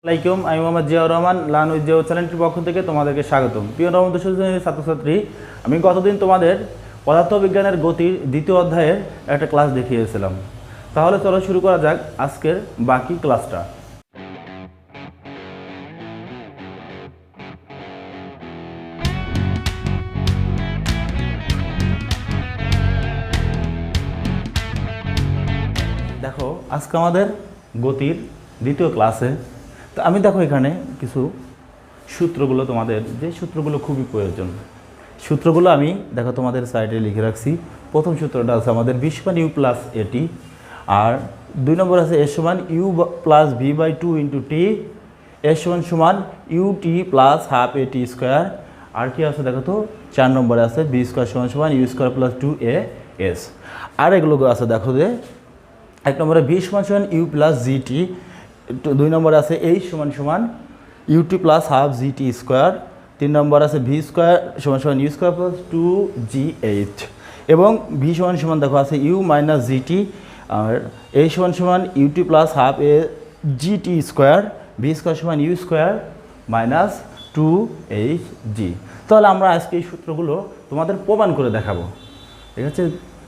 আসসালামাইকুম, আমি Mohammad Ziaur Rahman. Learn with Ziaur চ্যানেলটির পক্ষ থেকে তোমাদেরকে স্বাগতম। প্রিয় নবম দশম শ্রেণীর ছাত্রছাত্রী, আমি গতদিন তোমাদের পদার্থবিজ্ঞানের গতির দ্বিতীয় অধ্যায়ের একটা ক্লাস দেখিয়েছিলাম। তাহলে চলো শুরু করা যাক আজকের বাকি ক্লাসটা। দেখো, আজকে আমাদের গতির দ্বিতীয় ক্লাসে তো আমি দেখো এখানে কিছু সূত্রগুলো, তোমাদের যে সূত্রগুলো খুবই প্রয়োজন, সূত্রগুলো আমি দেখো তোমাদের সাইডে লিখে রাখছি। প্রথম সূত্রটা আছে আমাদের বি সমান ইউ প্লাস এটি, আর 2 নম্বর আছে এ সমান U plus V by 2 into T, A সমান U T plus half A T square. আর কি আছে দেখো তো, 4 নম্বরে আছে বি স্কোয়ার সমান U square plus 2 A S. আর এগুলো আছে দেখো যে 1 নম্বরে ভি সমান ইউ প্লাস জি টি, 2 নম্বরে আছে এইচ সমান U T plus half G T square, 3 নম্বর আছে ভি স্কোয়ার সমান U square plus 2 G H, এবং ভি সমান দেখো আছে ইউ মাইনাস জি টি, আর এইচ সমান U T plus half a G T square, V square সমান U square minus 2 H G. তাহলে আমরা আজকে এই সূত্রগুলো তোমাদের প্রমাণ করে দেখাবো। ঠিক আছে,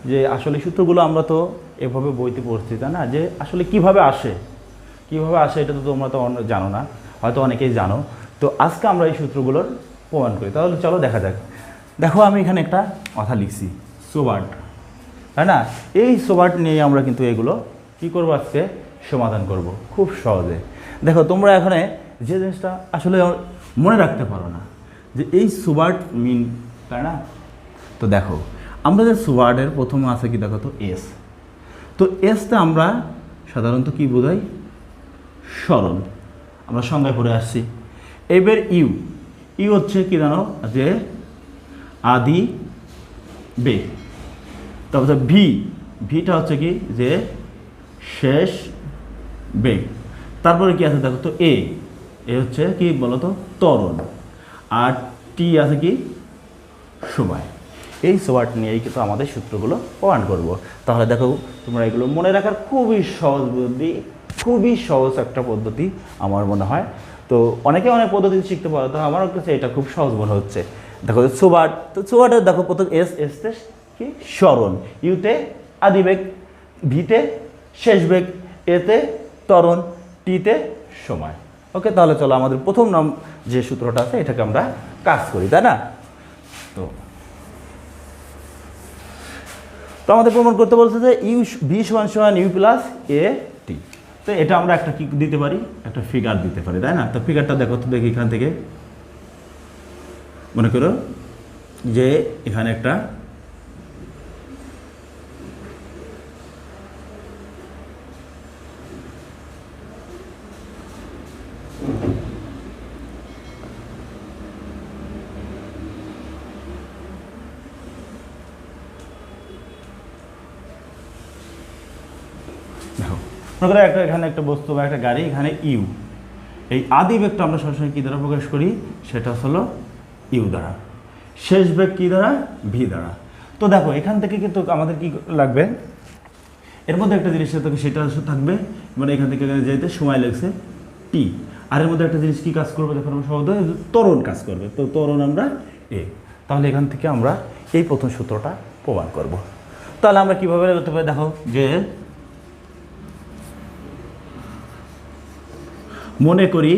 যে আসলে সূত্রগুলো আমরা তো এভাবে বইতে পড়ছি, তাই না, যে আসলে কিভাবে আসে এটা তো তোমরা তো জানো না, হয়তো অনেকেই জানো। তো আজকে আমরা এই সূত্রগুলোর প্রমাণ করি। তাহলে চলো দেখা যাক। দেখো আমি এখানে একটা কথা লিখছি, সোবার্ট, তাই না। এই সোবার্ট নিয়ে আমরা কিন্তু এগুলো কি করবো, আজকে সমাধান করব খুব সহজে। দেখো তোমরা এখানে যে জিনিসটা আসলে মনে রাখতে পারো না, যে এই সোবার্ট মিন, তাই না। তো দেখো আমাদের সোবার্টের প্রথমে আছে কি দেখো তো এস। তো এসটা আমরা সাধারণত কি বোঝাই, সরল, আমরা সংজ্ঞায় পড়ে আসছি। এবার ইউ হচ্ছে কি জানো, যে আদি বেগ। তারপর ভিটা হচ্ছে কি, যে শেষ বেগ। তারপরে কি আছে দেখো তো এ হচ্ছে কি বলতো, ত্বরণ। আর টি আছে কি, সময়। এই সোয়ার্ট নিয়েই কিন্তু আমাদের সূত্রগুলো প্রমাণ করব। তাহলে দেখো তোমরা এগুলো মনে রাখার খুবই সহজ বুদ্ধি, খুবই সহজ একটা পদ্ধতি আমার মনে হয়। তো অনেকে অনেক পদ্ধতি শিখতে পারো, তো আমার কাছে এটা খুব সহজ মনে হচ্ছে। দেখো সোবার্ট, তো সোবার্টের দেখো প্রথম এসতে কি সরণ, ইউতে আদিবেগ, ভিতে শেষ বেগ, এতে ত্বরণ, টিতে সময়। ওকে, তাহলে চলো আমাদের প্রথম নাম যে সূত্রটা আছে এটাকে আমরা কাজ করি, তাই না। তো আমাদের প্রমাণ করতে বলছে যে ইউ ভি সমান ইউ প্লাস এ টি। তো এটা আমরা একটা কি দিতে পারি, একটা ফিগার দিতে পারি, তাই না। তো ফিগারটা দেখো তো, দেখি এখান থেকে মনে করো যে এখানে একটা দেখো মনে করো এখানে একটা বস্তু বা একটা গাড়ি, এখানে ইউ, এই আদি বেগটা আমরা সবসময় কী দ্বারা প্রকাশ করি, সেটা হলো ইউ দ্বারা। শেষ বেগ কী দ্বারা, ভি দ্বারা। তো দেখো এখান থেকে কিন্তু আমাদের কি লাগবে, এর মধ্যে একটা জিনিস থাকে, সেটা থাকবে মানে এখান থেকে যেতে সময় লাগছে টি। আর এর মধ্যে একটা জিনিস কি কাজ করবে, দেখো আমরা সহজ ত্বরণ কাজ করবে। তো ত্বরণ আমরা এ। তাহলে এখান থেকে আমরা এই প্রথম সূত্রটা প্রমাণ করব। তাহলে আমরা কীভাবে করতে পারি, দেখো যে মনে করি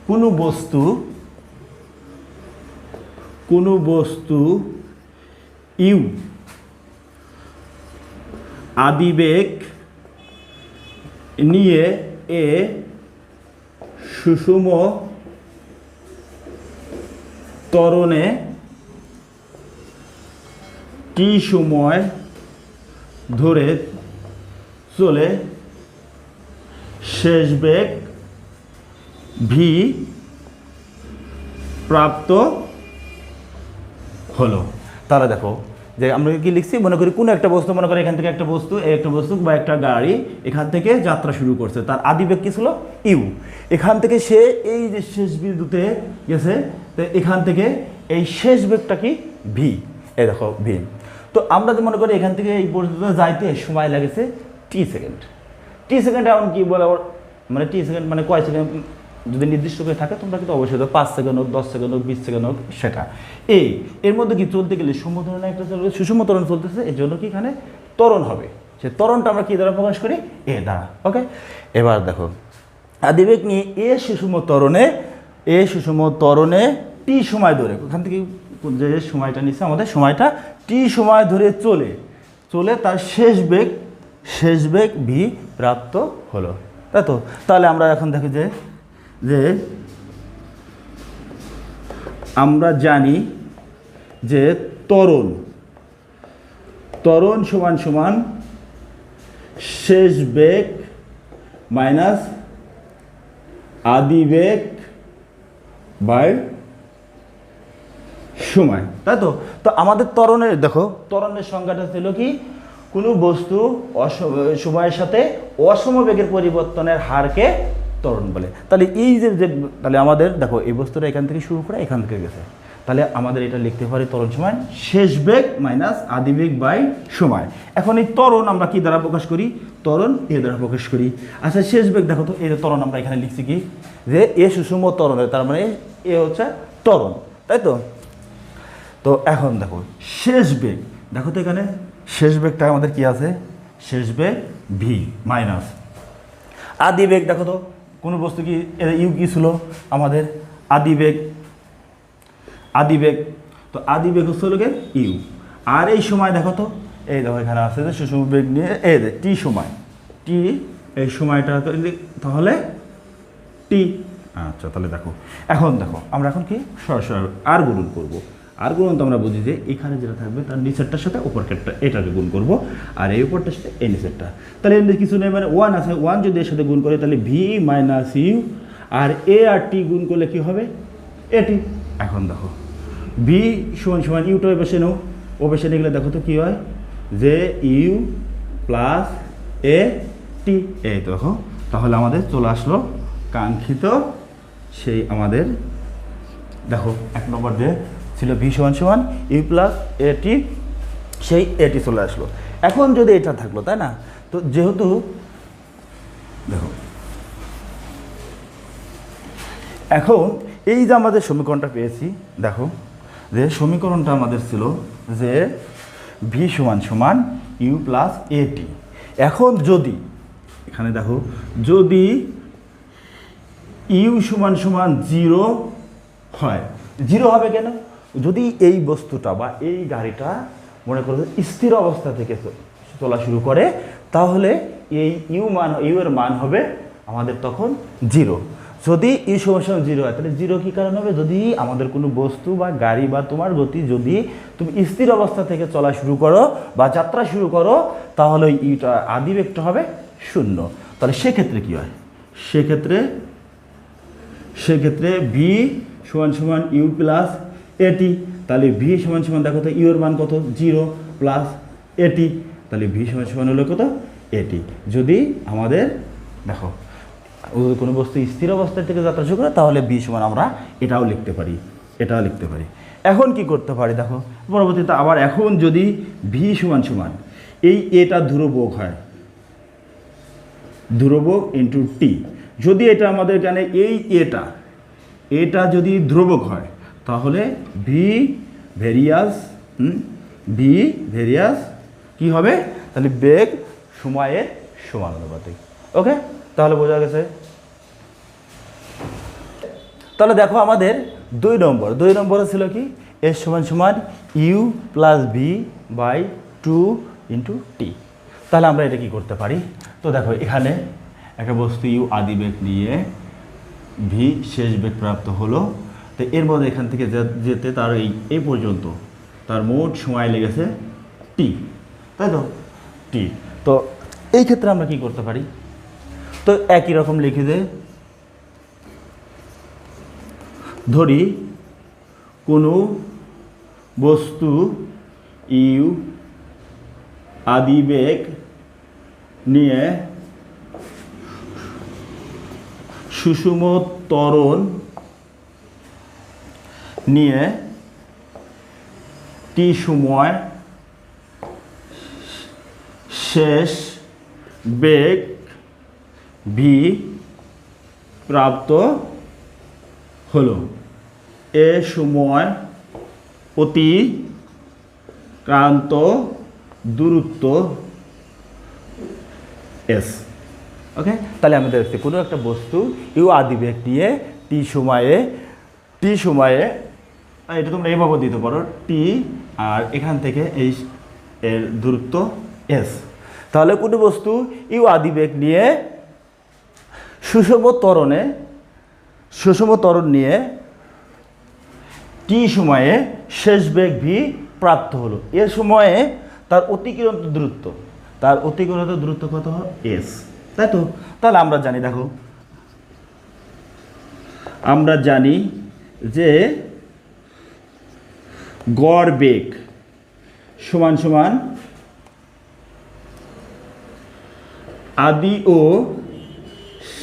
কোনো বস্তু ইউ আদিবেগ নিয়ে এ সুষম ত্বরণে টি সময় ধরে চলে শেষ বেগ ভি প্রাপ্ত হলো। তাহলে দেখো যে আমরা কি লিখছি, মনে করি কোনো একটা বস্তু, মনে করি এখান থেকে একটা বস্তু বা একটা গাড়ি এখান থেকে যাত্রা শুরু করছে, তার আদিবেগ কি ছিল ইউ। এখান থেকে সে এই যে শেষ বিন্দুতে গেছে, তো এখান থেকে এই শেষ বেগটা কি ভি, এই দেখো ভি। তো আমরা যে মনে করি এখান থেকে এই পর্যন্ত যাইতে সময় লেগেছে টি সেকেন্ড। টি সেকেন্ড এমন কি বলে মানে টি সেকেন্ড মানে কয় সেকেন্ড যদি নির্দিষ্ট করে থাকে তোমরা কিন্তু অবশ্যই 5 সেকেন্ড হোক, 10 সেকেন্ড হোক, 20 সেকেন্ড হোক, সেটা এর মধ্যে কি চলতে গেলে সমুদ্রণে একটা চলবে, সুষম ত্বরণ চলতেছে, এর জন্য কি এখানে ত্বরণ হবে। সে ত্বরণটা আমরা কি দ্বারা প্রকাশ করি? এ দ্বারা। ওকে, এবার দেখো আদিবেগ নিয়ে সুষম ত্বরণে টি সময় ধরে, ওখান থেকে যে সময়টা নিচ্ছে আমাদের সময়টা টি সময় ধরে চলে তার শেষ বেগ ভি প্রাপ্ত হলো, তাই তো। তাহলে আমরা এখন দেখি যে আমরা জানি যে ত্বরণ সমান শেষ বেগ মাইনাস আদিবেগ বাই সময়, তাই তো। তো আমাদের ত্বরণের দেখো ত্বরণের সংজ্ঞাটা ছিল কি? কোনো বস্তু সময়ের সাথে অসমবেগের পরিবর্তনের হারকে ত্বরণ বলে। তাহলে এই যে তাহলে আমাদের দেখো এই বস্তুটা এখান থেকে শুরু করে এখান থেকে গেছে, তাহলে আমাদের এটা লিখতে পারি ত্বরণ সমান শেষ বেগ মাইনাস আদিবেগ বাই সময়। এখন এই ত্বরণ আমরা কি দ্বারা প্রকাশ করি? ত্বরণ এ দ্বারা প্রকাশ করি। আচ্ছা শেষ বেগ দেখো তো, এই ত্বরণ আমরা এখানে লিখছি কি যে এ সুষম ত্বরণের, তার মানে এ হচ্ছে ত্বরণ, তাই তো। তো এখন দেখো শেষ বেগ, দেখো তো এখানে শেষ বেগটা আমাদের কি আছে? শেষ বেগ ভি মাইনাস আদিবেগ, দেখো তো কোনো বস্তু কি ইউ কি ছিল আমাদের? আদিবেগ। তো আদিবেগ হচ্ছে হলো ইউ। আর এই সময় দেখো তো, এই দেখো এখানে আছে যে সুষম বেগ নিয়ে এই যে টি সময়, এই সময়টা তাহলে টি। আচ্ছা, তাহলে দেখো এখন আমরা এখন কি সরাসরি আর গুণন করবো। আর গুণন তো আমরা বুঝি যে এখানে যেটা থাকবে তার নিচেরটার সাথে উপরকেরটা এটাকে গুণ করব, আর এই উপরটার সাথে এই নিচেরটা। তাহলে এর কিছু নেই, মানে 1 আছে, 1 যদি এর সাথে গুণ করে তাহলে ভি মাইনাস ইউ, আর এ আর টি গুণ করলে কি হবে? এটি। এখন দেখো ভি সমান ইউটা বসে নাও, ও বসে নিয়ে দেখো তো কী হয়? যে ইউ প্লাস এ টি, এই দেখো তাহলে আমাদের চলে আসলো কাঙ্ক্ষিত সেই আমাদের দেখো 1 নম্বর দিয়ে ছিল ভি সমান ইউ প্লাস এটি, সেই এটি চলে আসলো। এখন যদি এটা থাকলো, তাই না? তো যেহেতু দেখো এখন এই যে আমাদের সমীকরণটা পেয়েছি, দেখো যে সমীকরণটা আমাদের ছিল যে ভি সমান ইউ প্লাস এটি। এখন যদি এখানে দেখো যদি ইউ সমান 0 হয়, 0 হবে কেন? যদি এই বস্তুটা বা এই গাড়িটা মনে করো স্থির অবস্থা থেকে চলা শুরু করে, তাহলে এই ইউ এর মান হবে আমাদের তখন 0। যদি ইউ সমান 0 হয়, তাহলে 0 কী কারণ হবে? যদি আমাদের কোনো বস্তু বা গাড়ি বা তোমার গতি যদি তুমি স্থির অবস্থা থেকে চলা শুরু করো বা যাত্রা শুরু করো, তাহলে ইউটা আদিবেগটা হবে 0। তাহলে সেক্ষেত্রে কী হয়? সেক্ষেত্রে ভি সমান ইউ প্লাস এটি। তাহলে ভি সমান দেখো তো ইউ এর মান কত? 0 প্লাস এটি, তাহলে ভি সমান হলো কত? এটি। যদি আমাদের দেখো কোনো বস্তু স্থির অবস্থা থেকে যাত্রা শুরু করে, তাহলে ভি সমান আমরা এটাও লিখতে পারি। এখন কি করতে পারি দেখো পরবর্তীতে আবার, এখন যদি ভি সমান এই এটা ধ্রুবক হয়, ধ্রুবক ইন্টু টি, যদি এটা আমাদের এখানে এই এটা যদি ধ্রুবক হয়, তাহলে ভি ভেরিয়াস কি হবে? তাহলে বেগ সময়ের সমানুপাতিক। ওকে, তাহলে বোঝা গেছে। তাহলে দেখো আমাদের 2 নম্বরে ছিল কি? এস সমান U plus V by 2 into T. তাহলে আমরা এটা কি করতে পারি? তো দেখো এখানে একটা বস্তু ইউ আদিবেগ নিয়ে ভি শেষ বেগ প্রাপ্ত হলো, তো এর মধ্যে এখান থেকে যেতে তার এই পর্যন্ত তার মোট সময় লেগেছে টি, তাই তো টি। তো এই ক্ষেত্রে আমরা কি করতে পারি? তো একই রকম লিখে দে, ধরি কোনো বস্তু ইউ আদিবেগ নিয়ে সুষম ত্বরণ নিয়ে টি সময় শেষ বেগ ভি প্রাপ্ত হলো, এ সময় অতিক্রান্ত দূরত্ব এস। ওকে, তাহলে আমাদের দেখছি কোনো একটা বস্তু ইউ আদিবেগ নিয়ে টি সময়ে এটা তোমরা এভাবে দিতে পারো টি, আর এখান থেকে এই এর দূরত্ব এস। তাহলে কোনো বস্তু ইউ আদিবেগ নিয়ে সুষম ত্বরণ নিয়ে টি সময়ে শেষ বেগ ভি প্রাপ্ত হলো, এ সময়ে তার অতিক্রান্ত দূরত্ব কত হলো এস, তাই তো? তাহলে আমরা জানি, দেখো আমরা জানি যে গড় বেগ সমান সমান আদি ও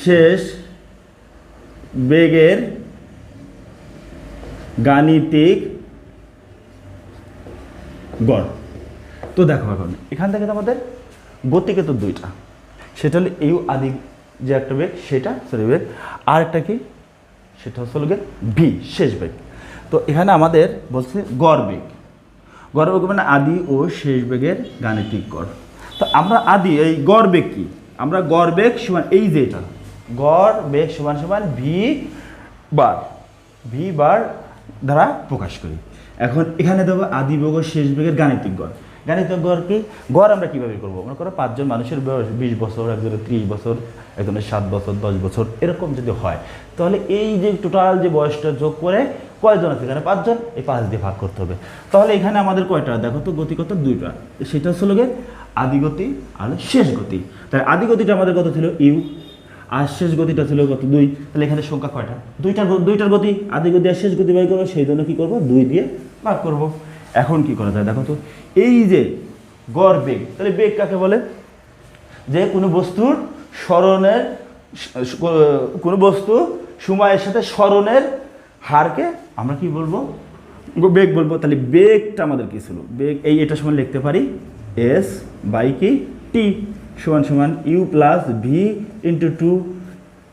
শেষ বেগের গাণিতিক গড়। তো দেখো এখন এখান থেকে তো আমাদের গতিকে তো দুইটা, সেটা হলো ইউ আদি যে একটা বেগ সেটা বেগ, আর একটা কি সেটা হচ্ছে ভি শেষ বেগ। তো এখানে আমাদের বলছে গড় বেগ মানে আদি ও শেষ বেগের গাণিতিক গড়। তো আমরা এই গড় বেগ কি, আমরা গড় বেগ সমান এই যে এটা গড় বেগ সমান ভি বার দ্বারা প্রকাশ করি। এখন এখানে দেবো আদি বেগ ও শেষ বেগের গাণিতিক গড়। গাণিতিক গড় কি, গড় আমরা কীভাবে করবো? মনে করো 5 জন মানুষের বয়স 20 বছর, একজনের 30 বছর, একজনের 7 বছর, 10 বছর, এরকম যদি হয় তাহলে এই যে টোটাল যে বয়সটা যোগ করে কয়জন আছে এখানে? 5 জন, এই 5 দিয়ে ভাগ করতে হবে। তাহলে এখানে আমাদের কয়টা দেখো তো, গতি কত? দুইটা, সেটা হচ্ছে আদি গতি আর শেষ গতি। তাই আদি গতিটা আমাদের কত ছিল? ইউ, আর শেষ গতিটা ছিল কত? 2। তাহলে এখানে সংখ্যা কয়টা? দুইটার গতি, আদি গতি আর শেষ গতি বাই করবো, সেই জন্য কী করবো? 2 দিয়ে ভাগ করব। এখন কি করা যায় দেখো তো, এই যে গড় বেগ, তাহলে বেগ কাকে বলে? যে কোনো বস্তুর স্মরণের কোনো বস্তু সময়ের সাথে স্মরণের হারকে আমরা কি বলবো? বেগ বলবো। তাহলে বেগটা আমাদের কি ছিল? বেগ এটা সমান লিখতে পারি এস বাই কি টি সমান ইউ প্লাস ভি ইন্টু 2।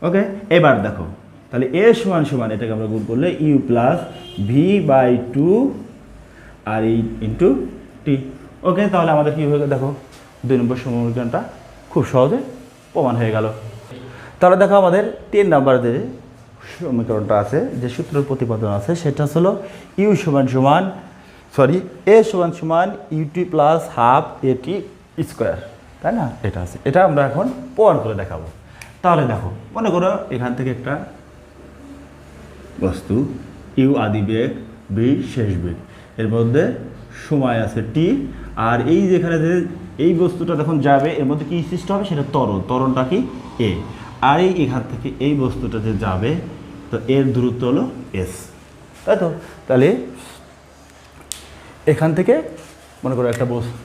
ওকে, এবার দেখো তাহলে এ সমান এটাকে আমরা গুণ করলে ইউ প্লাস ভি বাই 2 আর এই ইন্টু টি। ওকে, তাহলে আমাদের কী হয়ে গেল দেখো, 2 নম্বর সমীকরণটা খুব সহজে প্রমাণ হয়ে গেল। তাহলে দেখো আমাদের 3 নাম্বার যে সমীকরণটা আছে, যে সূত্রের প্রতিপাদন আছে, সেটা হলো ইউ এ সমান ইউটি প্লাস হাফ এটি স্কোয়ার, তাই না? এটা আছে, এটা আমরা এখন প্রমাণ করে দেখাবো। তাহলে দেখো, মনে করো এখান থেকে একটা বস্তু ইউ আদি বেগ ভি শেষ বেগ, এর মধ্যে সময় আছে টি, আর এই যেখানে যে এই বস্তুটা যখন যাবে এর মধ্যে কি সৃষ্টি হবে? সেটা ত্বরণটা কি এ, আর এখান থেকে এই বস্তুটা যে যাবে তো এর দূরত্ব হলো এস, তাই তো? তাহলে এখান থেকে মনে করো একটা বস্তু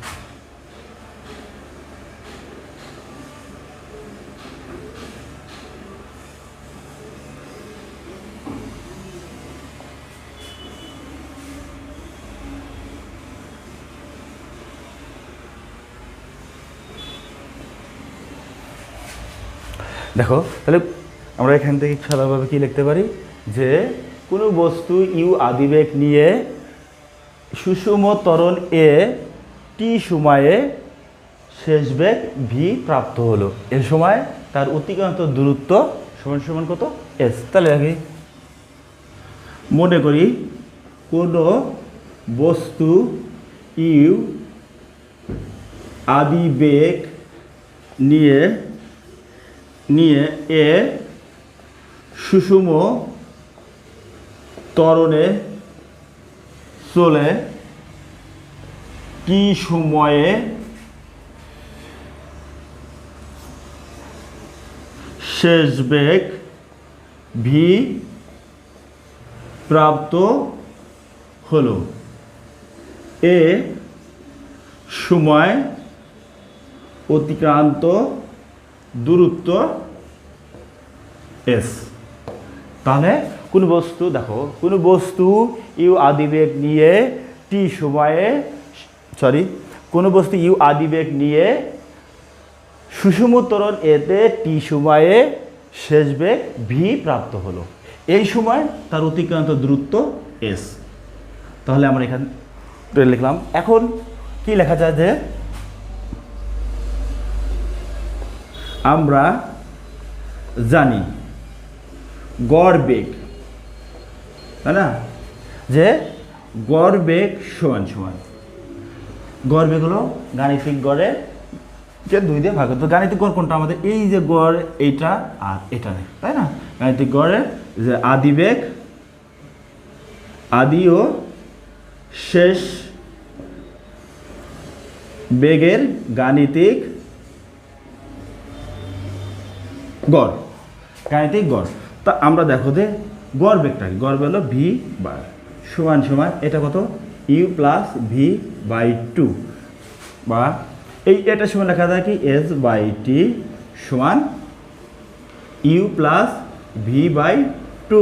দেখো, তাহলে আমরা এখান থেকে সাধারণভাবে কী লিখতে পারি? যে কোনো বস্তু ইউ আদিবেগ নিয়ে সুষম ত্বরণ এ টি সময়ে শেষ বেগ ভি প্রাপ্ত হলো, এ সময় তার অতিক্রান্ত দূরত্ব সমান কত? এস। তাহলে দেখি, মনে করি কোনো বস্তু ইউ আদিবেগ নিয়ে এ সুষম ত্বরণে চলে কি সময়ে শেষ বেগ ভি প্রাপ্ত হলো, এ সময় অতিক্রান্ত দূরত্ব এস। তাহলে কোন বস্তু দেখো, কোন বস্তু ইউ আদিবেগ নিয়ে টি সময়ে কোন বস্তু ইউ আদিবেগ নিয়ে সুষম ত্বরণ এতে টি সময়ে শেষ বেগ ভি প্রাপ্ত হলো, এই সময় তার অতিক্রান্ত দূরত্ব এস। তাহলে আমরা এখানে লিখলাম। এখন কি লেখা যায় যে আমরা জানি গড় বেগ, তাই না, যে গড় বেগ সমান সমান, গড় বেগ হলো গাণিতিক গড়ের যে 2 দিয়ে ভাগ। তো গাণিতিক গড় কোনটা আমাদের? এই যে গড় এইটা আর এটা নেই, তাই না? গাণিতিক গড়ের যে আদি বেগ, আদি ও শেষ বেগের গাণিতিক গড়, গাণিতিক গড়। তা আমরা দেখো যে গড় বেগটা, গড় বেগ হলো ভি বার সমান সমান এটা কত? ইউ প্লাস ভি বাই 2, বা এটা সমান লেখা যায় কি এস বাই টি সমান ইউ প্লাস ভি বাই 2।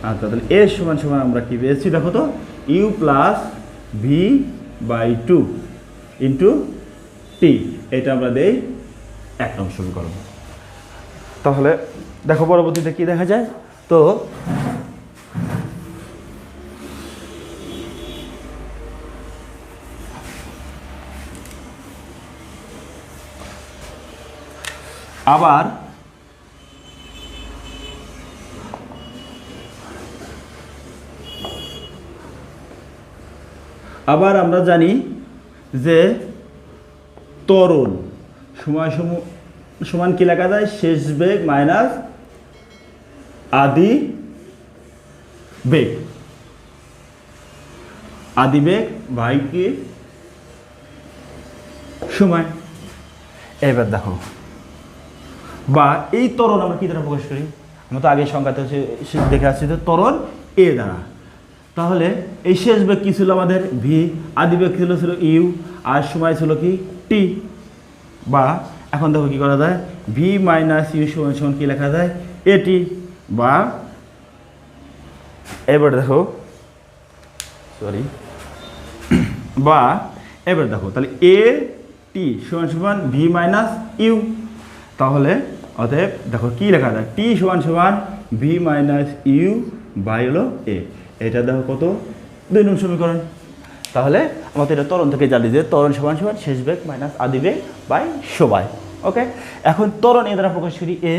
আচ্ছা, তাহলে এস সমান সমান আমরা কি পেয়েছি দেখো তো? U plus V by 2 into T. এটা আমরা দেই 1 নং সমীকরণ। তাহলে দেখো পরবর্তীতে কি দেখা যায়। তো আবার আমরা জানি যে ত্বরণ সমান কি লেখা যায়? শেষ বেগ মাইনাস আদি বেগ, আদি বেগ বাই কি সময়। এবার দেখো, বা এই ত্বরণ আমরা কি দ্বারা প্রকাশ করি? আমরা তো আগে সংখ্যাতে দেখে আসছি যে ত্বরণ এ দ্বারা। তাহলে এই শেষ বেগ কি ছিল আমাদের? ভি। আদি বেগ ছিল ইউ, আর সময় ছিল কি টি। বা এখন দেখো কি করা যায়? ভি মাইনাস ইউ সমান সমান কি লেখা যায়? এটি। বা এবার দেখো, সরি, বা এবার দেখো, তাহলে এ টি সমান সমান ভি মাইনাস ইউ। তাহলে অতএব দেখো কি লেখা যায়? টি সমান সমান ভি মাইনাস ইউ বাই হলো এ। এটা দেখো কত? 2 নং সমীকরণ। তাহলে আমাদের এটা ত্বরণ থেকে জানি যে ত্বরণ সমান সমান শেষ বেগ মাইনাস আদি বেগ বাই সময়। ওকে, এখন ত্বরণ এ দ্বারা প্রকাশ করি এ,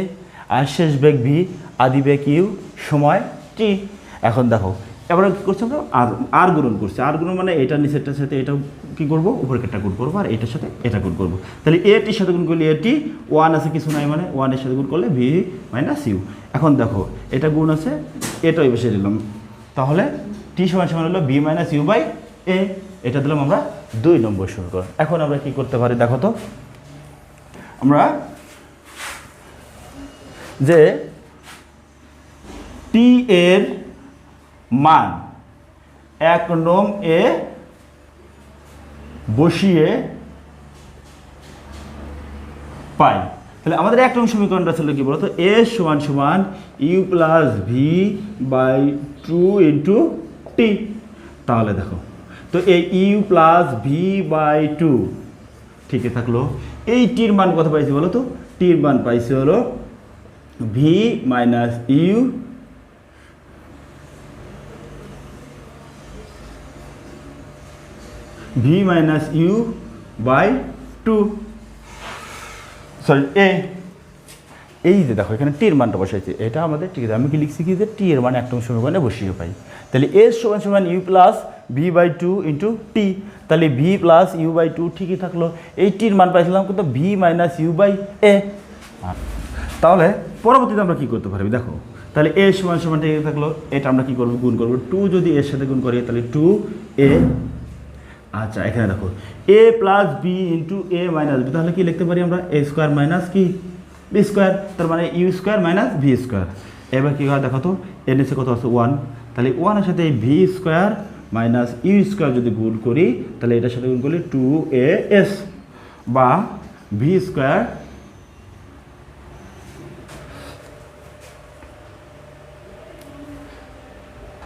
আর শেষ বেগ ভি, আদি বেগ ইউ, সময় টি। এখন দেখো এবার কী করছি আমরা? আর গুণন করছি। আর গুণন মানে এটার নিচেরটার সাথে এটা কী করবো? উপরেরটা গুণ করবো, আর এটার সাথে এটা গুণ করবো। তাহলে এ টির সাথে গুণ করলে এটি, 1 আছে কিছু নাই মানে 1 এর সাথে গুণ করলে ভি মাইনাস ইউ। এখন দেখো এটা গুণ আছে, এটাই বসে দিলাম। তাহলে টি সমান সমান হলো ভি মাইনাস ইউ বাই এ। এটা দিলাম আমরা 2 নম্বর সমীকরণ। এখন আমরা কি করতে পারি দেখো তো? আমরা যে টি এর মান 1 নং এ বসিয়ে পাই। তাহলে আমাদের 1 নং সমীকরণটা ছিল কি বলতো? এ সমান সমান U plus V by 2 into T. তাহলে দেখো তো এই ইউ প্লাস ভি বাই 2 ঠিকই থাকলো। এই টির মান কত পাইছি বলো তো? টির মান পাইছি হলো V minus U V minus U by 2, sorry A. এই যে দেখো এখানে টির মানটা বসাইছি, এটা আমাদের ঠিক আছে। আমি কি লিখছি কি যে টি এর মান 1 নং সমীকরণে বসিয়ে পাই। তাহলে এ সমান সমান U plus V by 2 into T. তাহলে ভি প্লাস ইউ বাই 2 ঠিকই থাকলো। এই টির মান পাইছিলাম কিন্তু ভি মাইনাস ইউ বাই এ। তাহলে পরবর্তীতে আমরা কি করতে পারবি দেখো? তাহলে এ সমান সমান ঠিক থাকলো। এটা আমরা কি করবো? গুণ করবো। 2 যদি এর সাথে গুণ করি তাহলে 2 এ। আচ্ছা, এখানে দেখো A plus B into A minus B. তাহলে কি লিখতে পারি আমরা? এ স্কোয়ার মাইনাস কি বি স্কোয়ার, তার মানে U square minus V square. এবার কী হয় দেখো তো? এর নিচে কত আছে? 1। তাহলে 1 এর সাথে এই V square minus U square যদি গুণ করি তাহলে এটার সাথে গুণ করলে 2as, বা ভি স্কোয়ার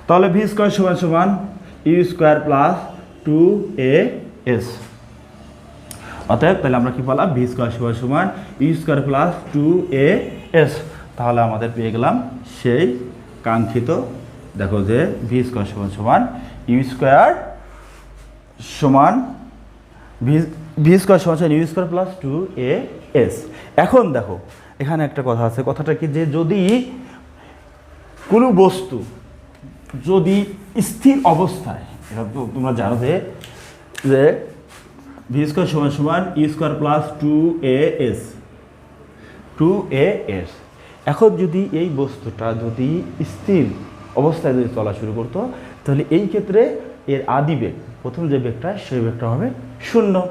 তাহলে ভি স্কোয়ার সমান সমান ইউ স্কোয়ার প্লাস 2as। অতএব তাহলে আমরা কি পেলাম? ভি স্কোয়ার সমান সমান ইউ স্কোয়ার প্লাস 2as। তাহলে আমাদের পেয়ে গেলাম সেই কাঙ্ক্ষিত, দেখো যে ভি স্কোয়ার সমান সমান ইউ স্কোয়ার সমান ভি স্কোয়ার সমান সমান ইউ স্কোয়ার প্লাস 2as। এখন দেখো এখানে একটা কথা আছে, কথাটা কি যে যদি কোনো বস্তু যদি স্থির অবস্থায়, এটা তো তোমরা জানো যে ভি স্কোয়ার সমান সমান ইউ স্কোয়ার প্লাস 2as। এখন যদি এই বস্তুটা যদি স্থির অবস্থায় যদি চলা শুরু করতো, তাহলে এই ক্ষেত্রে এর আদি বেগ, প্রথম যে বেগটা সেই বেগটা হবে 0।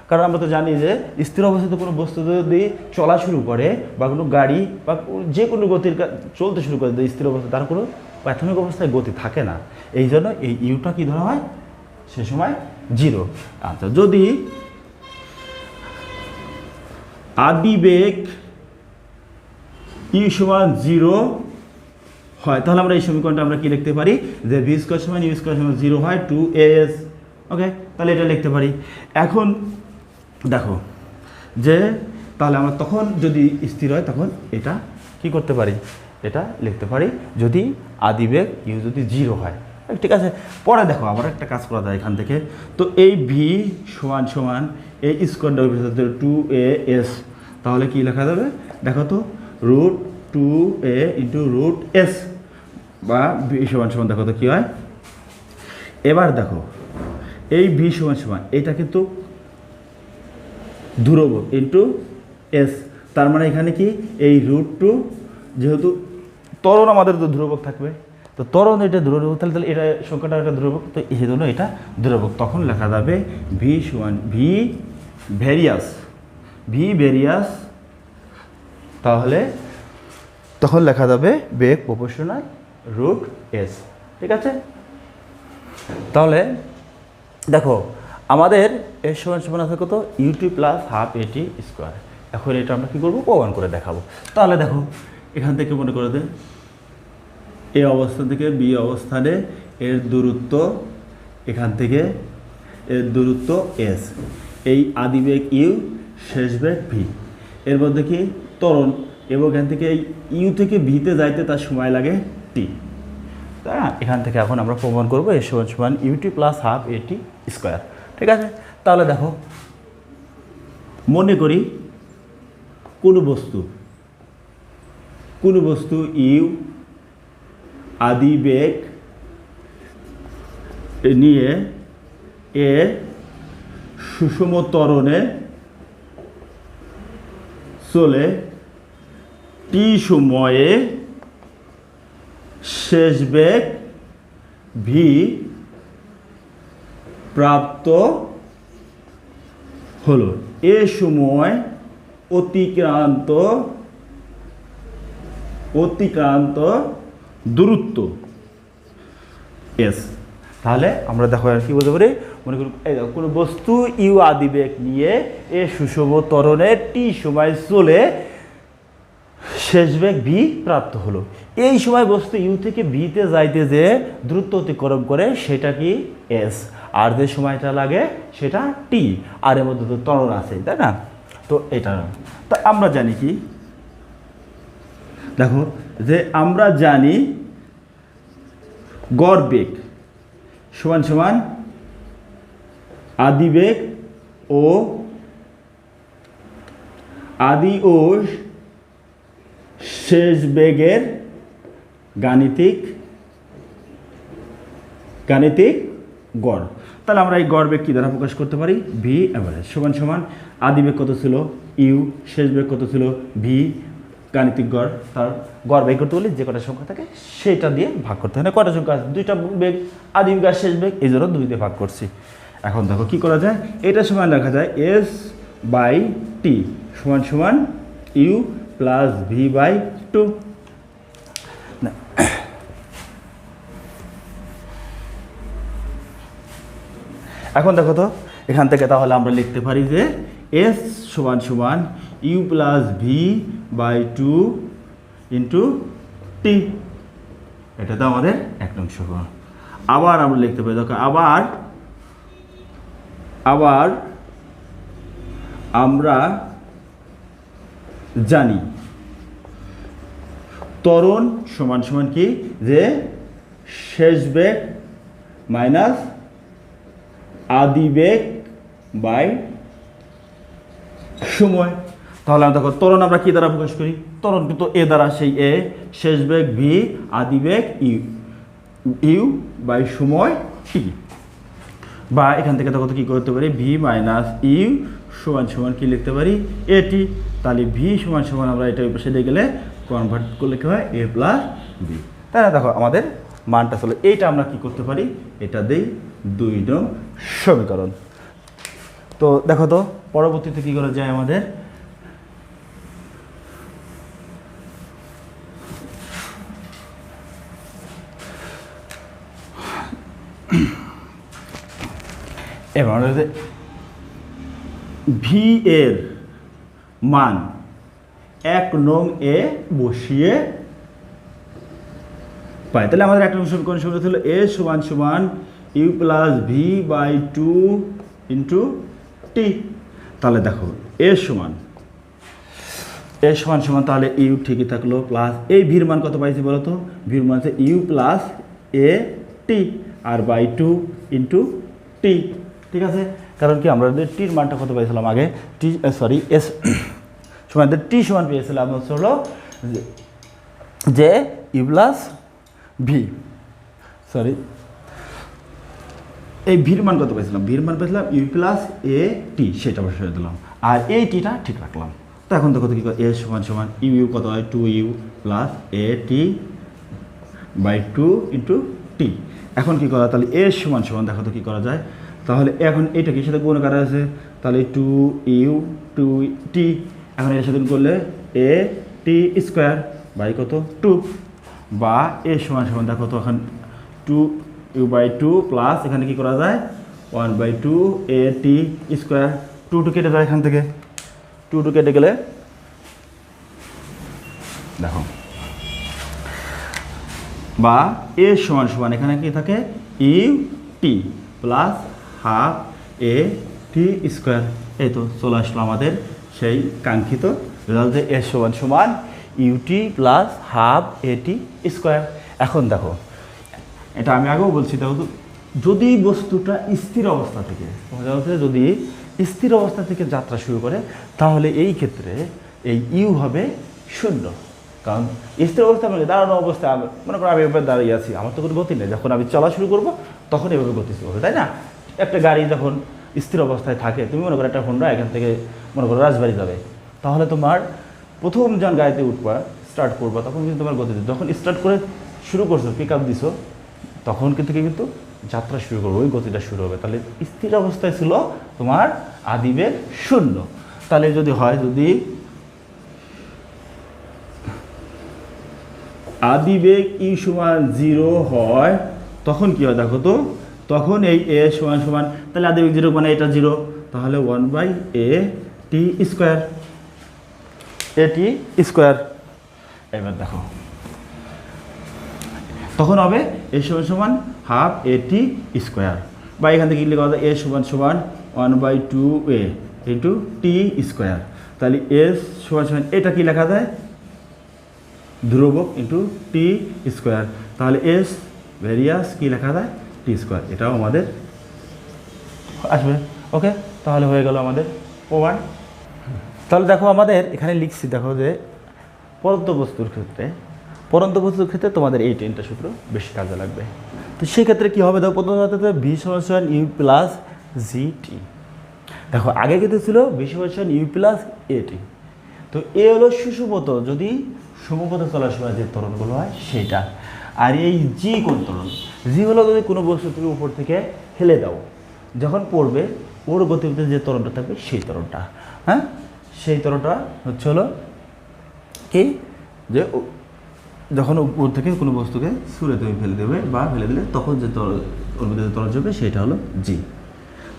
কারণ আমরা তো জানি যে স্থির অবস্থাতে কোনো বস্তু যদি চলা শুরু করে বা কোনো গাড়ি বা যে কোনো গতির চলতে শুরু করে স্থির অবস্থা, তার কোনো প্রাথমিক অবস্থায় গতি থাকে না। এই জন্য এই ইউটা কী ধরা হয় সে সময় 0। আচ্ছা, যদি আদি বেগ ইউ সমান 0 হয়, তাহলে আমরা এই সমীকরণটা আমরা কি লিখতে পারি যে ভি স্কোয়ার সমান ইউ স্কোয়ার সমান 0 হয় 2as। ওকে, তাহলে এটা লিখতে পারি। এখন দেখো যে তাহলে আমরা তখন যদি স্থির হয় তখন এটা কি করতে পারি, এটা লিখতে পারি যদি আদি বেগ ইউ যদি 0 হয়। ঠিক আছে, পরে দেখো আবার একটা কাজ করা যায় এখান থেকে। তো এই ভি সমান সমান এই স্কোয়ার 2as, তাহলে কি লেখা যাবে দেখো তো, √2a ইন্টু √s বা ভি সমান সমান দেখো তো কী হয়। এবার দেখো এই ভি সমান সমান এটা কিন্তু ধ্রুবক ইন্টু এস, তার মানে এখানে কি এই √2, যেহেতু ত্বরণ আমাদের তো ধ্রুবক থাকবে, তো ত্বরণ এটা ধ্রুবক, তাহলে এটা সংখ্যাটা একটা ধ্রুবক, তো এই জন্য এটা ধ্রুবক। তখন লেখা যাবে ভি সমান ভি ভেরিয়াস, তাহলে তখন লেখা যাবে বেগ প্রপোর্শনাল √s। ঠিক আছে, তাহলে দেখো আমাদের এর সমান সমান আছে কত, ইউটি প্লাস হাফ এটি স্কোয়ার। এখন এটা আমরা কী করবো, প্রমাণ করে দেখাবো। তাহলে দেখো এখান থেকে মনে করে দেন এ অবস্থান থেকে বি অবস্থানে এর দূরত্ব, এখান থেকে এর দূরত্ব এস, এই আদি বেগ ইউ, শেষ বেগ ভি, এর মধ্যে কি ত্বরণ, এবং এখান থেকে এই ইউ থেকে ভিতে যাইতে তার সময় লাগে টি। তাই না, এখান থেকে এখন আমরা প্রমাণ করবো এর সমান সমান ইউটি প্লাস হাফ এটি স্কোয়ার। ঠিক আছে, তাহলে দেখো মনে করি কোনো বস্তু ইউ আদি বেগ নিয়ে এ সুষম ত্বরণে চলে টি সময়ে শেষ বেগ ভি প্রাপ্ত হলো। এ সময় অতিক্রান্ত দূরত্ব এস। তাহলে আমরা দেখো আর কি বলতে পারি, মনে করি এই দেখো কোনো বস্তু ইউ আদি বেগ নিয়ে এ সুষম ত্বরণে টি সময় চলে শেষ বেগ ভি প্রাপ্ত হলো। এই সময় বস্তু ইউ থেকে ভিতে যাইতে যে দ্রুত অতিক্রম করে সেটা কি এস, আর যে সময়টা লাগে সেটা টি, আর এর মধ্যে তো ত্বরণ আছে, তাই না। তো এটা তা আমরা জানি কি, দেখো যে আমরা জানি গড় বেগ সমান সমান আদি বেগ ও শেষ বেগের গাণিতিক গড়। তাহলে আমরা এই গড় বেগ কী দ্বারা প্রকাশ করতে পারি, ভি অ্যাভারেজ সমান সমান আদি বেগ কত ছিল ইউ, শেষ বেগ কত ছিল ভি, গাণিতিক গড়, তার গড় বেগ করতে বলি যে কটা সংখ্যা থাকে সেটা দিয়ে ভাগ করতে হয়। না কটা সংখ্যা আছে, দুইটা বেগ, আদি বেগ আর শেষ বেগ, এই জন্য 2 দিয়ে ভাগ করছি। এখন দেখো কি করা যায়, এটা সমান লেখা যায় এস বাই টি সমান সমান ইউ প্লাস ভি বাই 2। এখন দেখো তো এখান থেকে তাহলে আমরা লিখতে পারি যে এস সমান সমান U plus V by 2 into T, এটা তো আমাদের 1 নং সমীকরণ। আবার আমরা লিখতে পারি, দেখো আবার আমরা জানি ত্বরণ সমান সমান কি, যে শেষ বেগ মাইনাস আদি বেগ বাই সময়। তাহলে আমরা দেখো ত্বরণ আমরা কি দ্বারা প্রকাশ করি, ত্বরণ কিন্তু এ দ্বারা, সেই এ, শেষ বেগ ভি, আদি বেগ ইউ, ইউ বাই সময় টি। বা এখান থেকে দেখো তো কী করতে পারি, ভি মাইনাস ইউ সমান সমান কী লিখতে পারি, এটি। তাহলে ভি সমান সমান আমরা এটা পাশে দিয়ে গেলে কনভার্ট করলে কী হয়, এ প্লাস বি। তাই না, দেখো আমাদের মানটা চলে। এইটা আমরা কি করতে পারি, এটা দিই 2 নং সমীকরণ। তো দেখো তো পরবর্তীতে কী করা যায় আমাদের, এবার ভি এর মান 1 নং এ বসিয়ে পাই। তাহলে আমাদের 1 নং সমীকরণ ছিল এ সমান সমান U plus V by 2 into T. তাহলে দেখো এ সমান সমান তাহলে ইউ ঠিকই থাকলো, প্লাস এই ভির মান কত পাইছি বলো তো, ভির মান হচ্ছে ইউ প্লাস এ টি আর বাই 2 ইন্টু টি। ঠিক আছে, কারণ কি আমরা টির মানটা কত পাইছিলাম আগে, টি সরি এস সমান টি সমান পেয়েছিলাম হচ্ছে হলো যে ইউ প্লাস ভি, সরি এই ভির মান কত পাইছিলাম, ভির মান পেয়েছিলাম ইউ প্লাস এ টি, সেটা বসিয়ে দিলাম আর এই টিটা ঠিক রাখলাম। তো এখন দেখো তো কী করে, এ সমান সমান ইউ ইউ কত হয় 2u plus A T by 2 into T. এখন কী করা, তাহলে এ সমান সমান দেখো তো কী করা যায়, তাহলে এখন এইটা কি সাথে গুণ করা আছে, তাহলে 2u 2t, এখন এর সাথে করলে এ টি স্কোয়ার বাই কত 2, বা এ সমান সমান দেখো তো এখন 2u বাই 2 প্লাস এখানে কি করা যায় 1/2 এ টি স্কোয়ার, 2 কেটে যায় এখান থেকে, 2 কেটে গেলে দেখো, বা এ সমান সমান এখানে কি থাকে you T plus half A T square. এই তো চলে আসলো আমাদের সেই কাঙ্ক্ষিত রেজাল্ট, যে এ সমান সমান UT plus half A T square. এখন দেখো এটা আমি আগেও বলছি, দেখো তো যদি বস্তুটা স্থির অবস্থা থেকে, যদি স্থির অবস্থা থেকে যাত্রা শুরু করে তাহলে এই ক্ষেত্রে এই ইউ হবে 0, কারণ স্থির অবস্থা মানে দাঁড়ানো অবস্থা, মনে করো আমি এভাবে দাঁড়িয়ে আছি, আমার তো কোনো গতি নেই, যখন আমি চলা শুরু করবো তখন এভাবে গতি শুরু হবে, তাই না। একটা গাড়ি যখন স্থির অবস্থায় থাকে, তুমি মনে করো একটা হোন্ডা এখান থেকে মনে করো রাজবাড়ি যাবে, তাহলে তোমার প্রথম যখন গাড়িতে উঠবা স্টার্ট করবা তখন কিন্তু তোমার গতি, যখন স্টার্ট করে শুরু করছো পিক আপ দিছো তখন কিন্তু যাত্রা শুরু করবো, ওই গতিটা শুরু হবে। তাহলে স্থির অবস্থায় ছিল তোমার আদিবেগ 0, তাহলে যদি হয়, যদি আদিবেগ ই সমান 0 হয় তখন কি হয় দেখো তো, তখন এই এ সমান সমান, তাহলে আদিবেগ 0 মানে এটা 0, তাহলে 1/a টি স্কোয়ার, এ টি স্কোয়ার। এবার দেখো তখন হবে এ সমান সমান হাফ এ টি স্কোয়ার, বা এখান থেকে লিখা হবে এ সমান সমান 1/2a ইন্টু টি স্কোয়ার। তাহলে এস সমান সমান এটা কি লেখা যায় ধ্রুবক ইন্টু টি স্কোয়ার, তাহলে এস ভেরিয়াস কি লেখা যায় টি স্কোয়ার, এটাও আমাদের আসবে। ওকে, তাহলে হয়ে গেল আমাদের প্রমাণ। তাহলে দেখো আমাদের এখানে লিখছি, দেখো যে পরন্ত বস্তুর ক্ষেত্রে তোমাদের এই 10টা সূত্র বেশি কাজে লাগবে। তো সেক্ষেত্রে কী হবে, দেখো প্রথমত ভি সমান ইউ প্লাস জি টি, দেখো আগে কিন্তু ছিল ভি সমান ইউ প্লাস এ টি, তো এ হলো সুষুপথ, যদি সমপথে চলার সময় যে ত্বরণগুলো হয় সেইটা, আর এই জি কোন ত্বরণ, জি হলো যদি কোনো বস্তু তুমি উপর থেকে ফেলে দাও, যখন পড়বে ওর গতিতে যে ত্বরণটা থাকবে সেই ত্বরণটা, হ্যাঁ সেই ত্বরণটা হচ্ছে হলো কি, যে যখন উপর থেকে কোনো বস্তুকে ছুঁড়ে তুমি ফেলে দেবে বা ফেলে দিলে তখন যে ওর মধ্যে যে ত্বরণ যাবে সেটা হলো জি।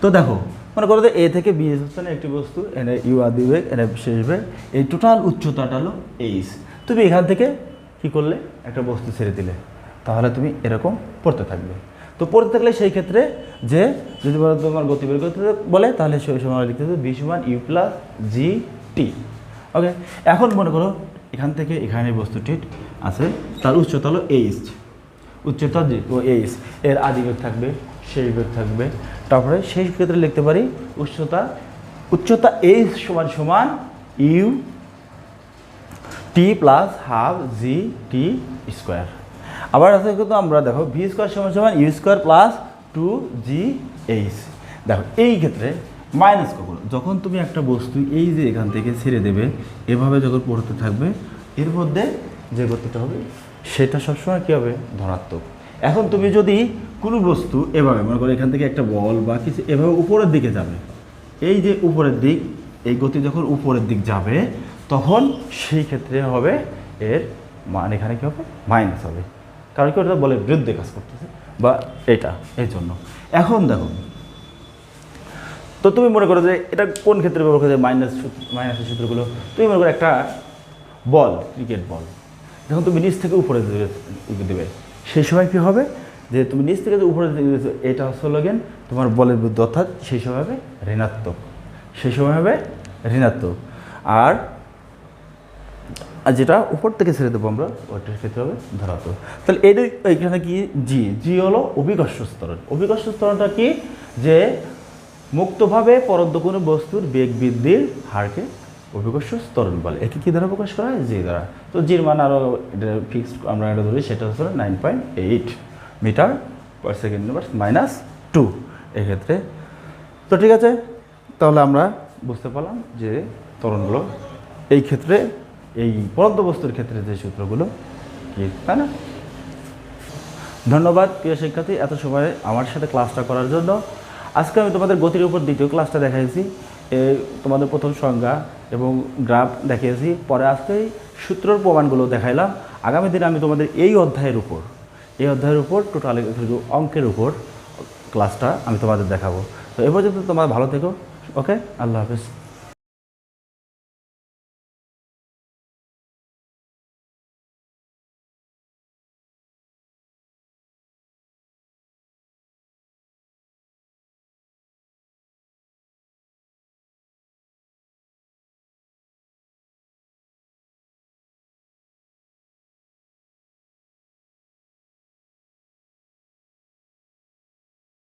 তো দেখো মনে করো যে এ থেকে বি হচ্ছে না একটি বস্তু, এনে ইউ আদিবেগ এনে শেষ বেগ, এই টোটাল উচ্চতাটা হলো এইচ, তুমি এখান থেকে কী করলে একটা বস্তু ছেড়ে দিলে, তাহলে তুমি এরকম পড়তে থাকবে। তো পড়তে থাকলে সেই ক্ষেত্রে যে যদি বলো তোমার গতি বের করতে বলে, তাহলে সেই সময় লিখতে হবে ভি সমান ইউ প্লাস জি টি। ওকে, এখন মনে করো এখান থেকে এখানে বস্তুটি আছে, তার উচ্চতা হলো এইচ, উচ্চতা যে ও এইচ, এর আদি বেগ থাকবে, শেষ বেগ থাকবে। তারপরে সেই ক্ষেত্রে লিখতে পারি উচ্চতা এইচ সমান সমান U T plus half G T square. আবার আছে কিন্তু আমরা দেখো ভি স্কোয়ার সমান সমান U square plus two G H. দেখো এই ক্ষেত্রে মাইনাস কখনো, যখন তুমি একটা বস্তু এই যে এখান থেকে ছেড়ে দেবে এভাবে যখন পড়তে থাকবে, এর মধ্যে যে গতিটা হবে সেটা সবসময় কী হবে, ধনাত্মক। এখন তুমি যদি কোনো বস্তু এভাবে মনে করো এখান থেকে একটা বল বা কিছু এভাবে উপরের দিকে যাবে, এই যে উপরের দিক, এই গতি যখন উপরের দিক যাবে তখন সেই ক্ষেত্রে হবে এর মান এখানে কী হবে, মাইনাস হবে, কারণ কি ওটা বলে বিরুদ্ধে কাজ করতেছে বা এটা এই জন্য। এখন দেখো তো তুমি মনে করো যে এটা কোন ক্ষেত্রে ব্যবহার করে মাইনাসের সূত্রগুলো, তুমি মনে করো একটা বল, ক্রিকেট বল যখন তুমি নিচ থেকে উপরে দেবে সেই সময় কী হবে, যে তুমি নিচ থেকে যে উপরে এটা হলো গেন তোমার বলের বিরুদ্ধে, অর্থাৎ সেই সময় হবে ঋণাত্মক, সেই সময় হবে ঋণাত্মক। আর যেটা উপর থেকে ছেড়ে দেবো আমরা ওইটার ক্ষেত্রে হবে ধনাত্মক। তাহলে এইখানে কি জি হলো অভিকর্ষ ত্বরণ। অভিকর্ষ ত্বরণটা কি, যে মুক্তভাবে পরন্ত কোনো বস্তুর বেগ বৃদ্ধির হারকে অভিকর্ষ ত্বরণ বলে। একে কী দ্বারা প্রকাশ করা হয়, জি দ্বারা। তো জির মান আরও এটা ফিক্সড আমরা এটা ধরি, সেটা হচ্ছে 9.8 মিটার পার সেকেন্ড ইনভার্স -2 এক্ষেত্রে। তো ঠিক আছে, তাহলে আমরা বুঝতে পারলাম যে ত্বরণগুলো এই ক্ষেত্রে, এই পরন্ত বস্তুর ক্ষেত্রে যে সূত্রগুলো কি, তাই না? ধন্যবাদ প্রিয় শিক্ষার্থী, এত সময় আমার সাথে ক্লাসটা করার জন্য। আজকে আমি তোমাদের গতির উপর দ্বিতীয় ক্লাসটা দেখাইছি, তোমাদের প্রথম সংজ্ঞা এবং গ্রাফ দেখিয়েছি, পরে আজকেই সূত্রর প্রমাণগুলো দেখাইলাম। আগামী দিনে আমি তোমাদের এই অধ্যায়ের উপর টোটাল অঙ্কের উপর ক্লাসটা আমি তোমাদের দেখাবো। তো এ পর্যন্ত তোমরা ভালো থেকো, ওকে, আল্লাহ হাফেজ।